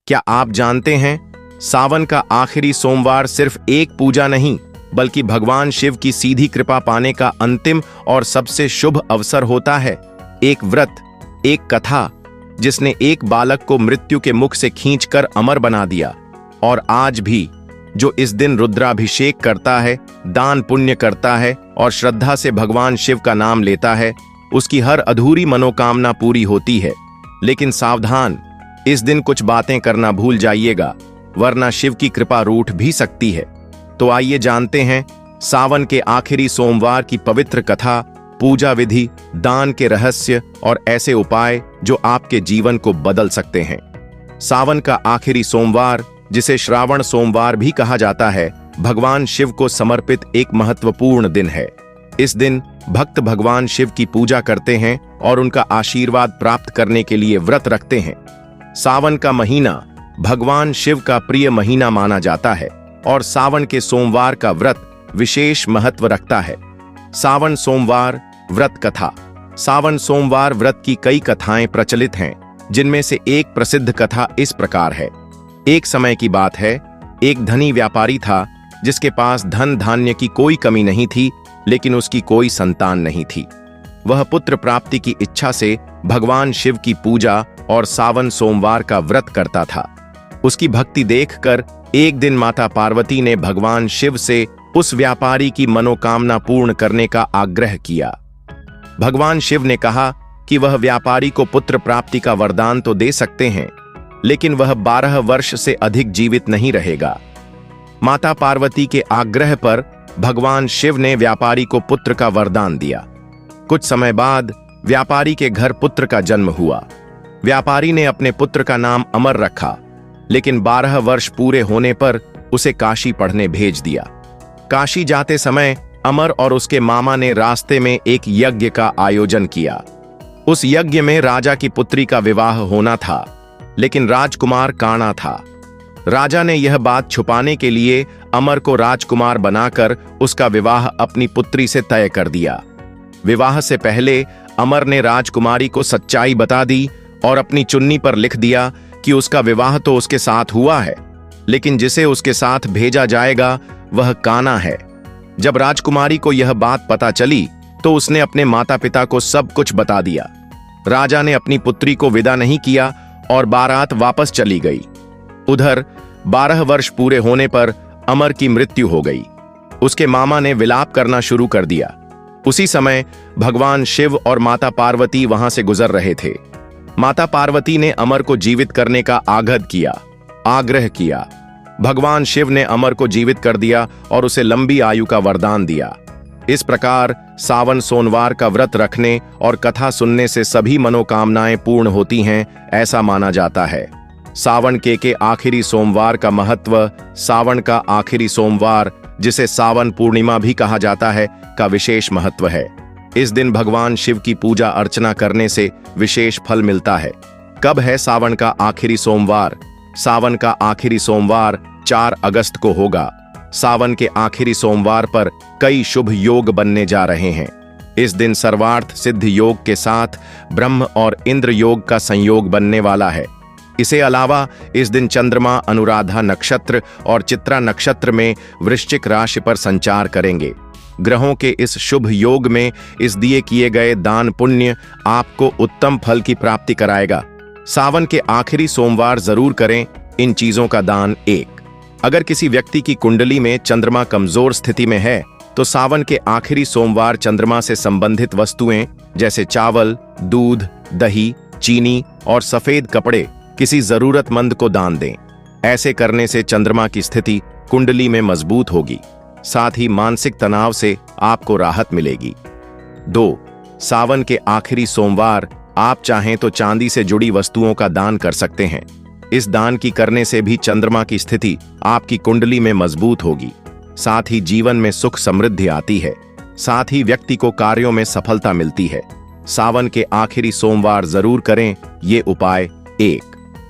क्या आप जानते हैं, सावन का आखिरी सोमवार सिर्फ एक पूजा नहीं बल्कि भगवान शिव की सीधी कृपा पाने का अंतिम और सबसे शुभ अवसर होता है। एक व्रत, एक कथा जिसने एक बालक को मृत्यु के मुख से खींचकर अमर बना दिया। और आज भी जो इस दिन रुद्राभिषेक करता है, दान पुण्य करता है और श्रद्धा से भगवान शिव का नाम लेता है, उसकी हर अधूरी मनोकामना पूरी होती है। लेकिन सावधान, इस दिन कुछ बातें करना भूल जाइएगा, वरना शिव की कृपा रूठ भी सकती है। तो आइए जानते हैं सावन के आखिरी सोमवार की पवित्र कथा, पूजा विधि, दान के रहस्य और ऐसे उपाय जो आपके जीवन को बदल सकते हैं। सावन का आखिरी सोमवार, जिसे श्रावण सोमवार भी कहा जाता है, भगवान शिव को समर्पित एक महत्वपूर्ण दिन है। इस दिन भक्त भगवान शिव की पूजा करते हैं और उनका आशीर्वाद प्राप्त करने के लिए व्रत रखते हैं। सावन का महीना भगवान शिव का प्रिय महीना माना जाता है और सावन के सोमवार का व्रत विशेष महत्व रखता है। सावन सोमवार व्रत कथा। सावन सोमवार व्रत की कई कथाएं प्रचलित हैं, जिनमें से एक प्रसिद्ध कथा इस प्रकार है। एक समय की बात है, एक धनी व्यापारी था जिसके पास धन धान्य की कोई कमी नहीं थी, लेकिन उसकी कोई संतान नहीं थी। वह पुत्र प्राप्ति की इच्छा से भगवान शिव की पूजा और सावन सोमवार का व्रत करता था। उसकी भक्ति देखकर एक दिन माता पार्वती ने भगवान शिव से उस व्यापारी की मनोकामना पूर्ण करने का आग्रह किया। भगवान शिव ने कहा कि वह व्यापारी को पुत्र प्राप्ति का वरदान तो दे सकते हैं, लेकिन वह 12 वर्ष से अधिक जीवित नहीं रहेगा। माता पार्वती के आग्रह पर भगवान शिव ने व्यापारी को पुत्र का वरदान दिया। कुछ समय बाद व्यापारी के घर पुत्र का जन्म हुआ। व्यापारी ने अपने पुत्र का नाम अमर रखा, लेकिन 12 वर्ष पूरे होने पर उसे काशी पढ़ने भेज दिया। काशी जाते समय अमर और उसके मामा ने रास्ते में एक यज्ञ का आयोजन किया। उस यज्ञ में राजा की पुत्री का विवाह होना था, लेकिन राजकुमार काना था। राजा ने यह बात छुपाने के लिए अमर को राजकुमार बनाकर उसका विवाह अपनी पुत्री से तय कर दिया। विवाह से पहले अमर ने राजकुमारी को सच्चाई बता दी और अपनी चुन्नी पर लिख दिया कि उसका विवाह तो उसके साथ हुआ है, लेकिन जिसे उसके साथ भेजा जाएगा वह काना है। जब राजकुमारी को यह बात पता चली तो उसने अपने माता पिता को सब कुछ बता दिया। राजा ने अपनी पुत्री को विदा नहीं किया और बारात वापस चली गई। उधर 12 वर्ष पूरे होने पर अमर की मृत्यु हो गई। उसके मामा ने विलाप करना शुरू कर दिया। उसी समय भगवान शिव और माता पार्वती वहां से गुजर रहे थे। माता पार्वती ने अमर को जीवित करने का आग्रह किया। भगवान शिव ने अमर को जीवित कर दिया और उसे लंबी आयु का वरदान दिया। इस प्रकार सावन सोमवार का व्रत रखने और कथा सुनने से सभी मनोकामनाएं पूर्ण होती हैं, ऐसा माना जाता है। सावन के आखिरी सोमवार का महत्व। सावन का आखिरी सोमवार, जिसे सावन पूर्णिमा भी कहा जाता है, का विशेष महत्व है। इस दिन भगवान शिव की पूजा अर्चना करने से विशेष फल मिलता है। कब है सावन का आखिरी सोमवार? सावन का आखिरी सोमवार 4 अगस्त को होगा। सावन के आखिरी सोमवार पर कई शुभ योग बनने जा रहे हैं। इस दिन सर्वार्थ सिद्ध योग के साथ ब्रह्म और इंद्र योग का संयोग बनने वाला है। इसे अलावा इस दिन चंद्रमा अनुराधा नक्षत्र और चित्रा नक्षत्र में वृश्चिक राशि पर संचार करेंगे। ग्रहों के इस शुभ योग में इस दिए किए गए दान पुण्य आपको उत्तम फल की प्राप्ति कराएगा। सावन के आखिरी सोमवार जरूर करें इन चीजों का दान। 1, अगर किसी व्यक्ति की कुंडली में चंद्रमा कमजोर स्थिति में है तो सावन के आखिरी सोमवार चंद्रमा से संबंधित वस्तुएं जैसे चावल, दूध, दही, चीनी और सफेद कपड़े किसी जरूरतमंद को दान दें। ऐसे करने से चंद्रमा की स्थिति कुंडली में मजबूत होगी, साथ ही मानसिक तनाव से आपको राहत मिलेगी। 2, सावन के आखिरी सोमवार आप चाहें तो चांदी से जुड़ी वस्तुओं का दान कर सकते हैं। इस दान की करने से भी चंद्रमा की स्थिति आपकी कुंडली में मजबूत होगी, साथ ही जीवन में सुख समृद्धि आती है, साथ ही व्यक्ति को कार्यों में सफलता मिलती है। सावन के आखिरी सोमवार जरूर करें ये उपाय। 1,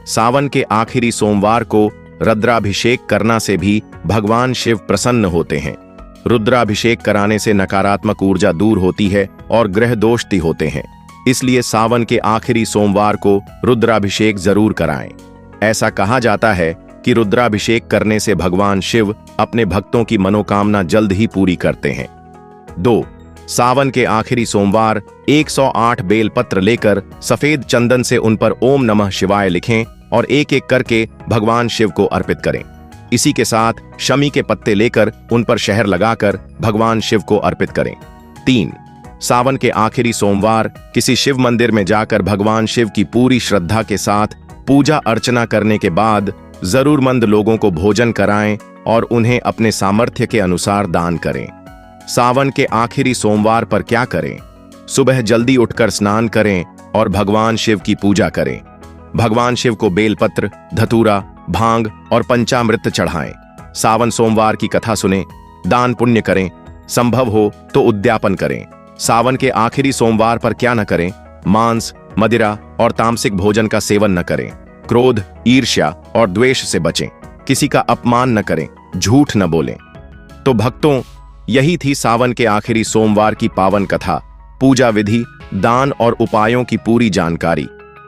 सावन के आखिरी सोमवार को रुद्राभिषेक करना से भी भगवान शिव प्रसन्न होते हैं। रुद्राभिषेक कराने से नकारात्मक ऊर्जा दूर होती है और ग्रह दोष भी होते हैं। इसलिए सावन के आखिरी सोमवार को रुद्राभिषेक जरूर कराएं। ऐसा कहा जाता है कि रुद्राभिषेक करने से भगवान शिव अपने भक्तों की मनोकामना जल्द ही पूरी करते हैं। 2. सावन के आखिरी सोमवार 108 बेलपत्र लेकर सफेद चंदन से उन पर ओम नमः शिवाय लिखें और एक एक करके भगवान शिव को अर्पित करें। इसी के साथ शमी के पत्ते लेकर उन पर शहद लगाकर भगवान शिव को अर्पित करें। 3. सावन के आखिरी सोमवार किसी शिव मंदिर में जाकर भगवान शिव की पूरी श्रद्धा के साथ पूजा अर्चना करने के बाद जरूरतमंद लोगों को भोजन कराएं और उन्हें अपने सामर्थ्य के अनुसार दान करें। सावन के आखिरी सोमवार पर क्या करें? सुबह जल्दी उठकर स्नान करें और भगवान शिव की पूजा करें। भगवान शिव को बेलपत्र, धतूरा, भांग और पंचामृत चढ़ाएं। सावन सोमवार की कथा सुनें, दान पुण्य करें, संभव हो तो उद्यापन करें। सावन के आखिरी सोमवार पर क्या न करें? मांस, मदिरा और तामसिक भोजन का सेवन न करें। क्रोध, ईर्ष्या और द्वेष से बचें। किसी का अपमान न करें, झूठ न बोलें। तो भक्तों, यही थी सावन के आखिरी सोमवार की पावन कथा, पूजा विधि, दान और उपायों की पूरी जानकारी।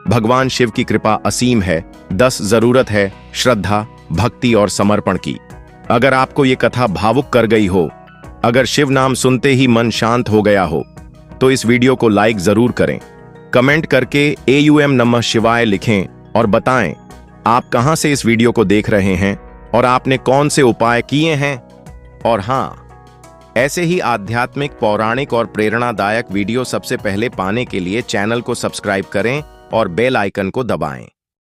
भगवान शिव की कृपा असीम है। 10 जरूरत है श्रद्धा, भक्ति और समर्पण की। अगर आपको ये कथा भावुक कर गई हो, अगर शिव नाम सुनते ही मन शांत हो गया हो, तो इस वीडियो को लाइक जरूर करें। कमेंट करके AUM नमः शिवाय लिखें और बताएं आप कहां से इस वीडियो को देख रहे हैं और आपने कौन से उपाय किए हैं। और हाँ, ऐसे ही आध्यात्मिक, पौराणिक और प्रेरणादायक वीडियो सबसे पहले पाने के लिए चैनल को सब्सक्राइब करें और बेल आइकन को दबाएं।